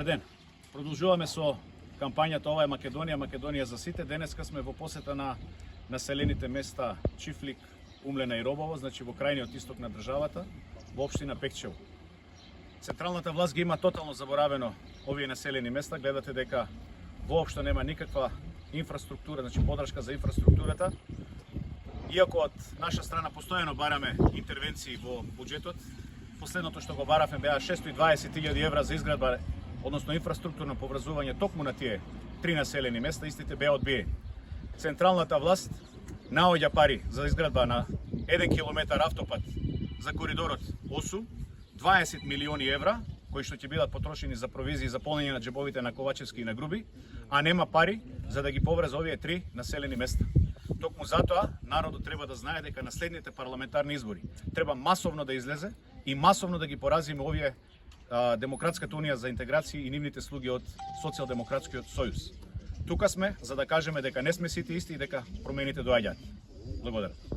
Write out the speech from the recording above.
Ден. Продолжуваме со кампањата Ова е Македонија, Македонија за сите. Денеска сме во посета на населените места Чифлик, Умлена и Робово, значи во крајниот исток на државата, во општина Пекчево. Централната власт ги има тотално заборавено овие населени места. Гледате дека воопшто нема никаква инфраструктура, значи подршка за инфраструктурата. Иако од наша страна постојано бараме интервенции во буџетот, последното што го баравме беа 620.000 евра за изградба, односно инфраструктурно поврзување токму на тие три населени места, истите беа одбиени. Централната власт наоѓа пари за изградба на 1 километар автопат за коридорот ОСУ, 20 милиони евра, кои што ќе бидат потрошени за провизии за полнење на џебовите на Ковачевски и на Груби, а нема пари за да ги поврза овие три населени места. Токму затоа народот треба да знае дека на следните парламентарни избори треба масовно да излезе и масовно да ги поразиме овие Демократската унија за интеграција и нивните слуги од Социјалдемократскиот сојуз. Тука сме за да кажеме дека не сме сите исти и дека промените доаѓаат. Благодарам.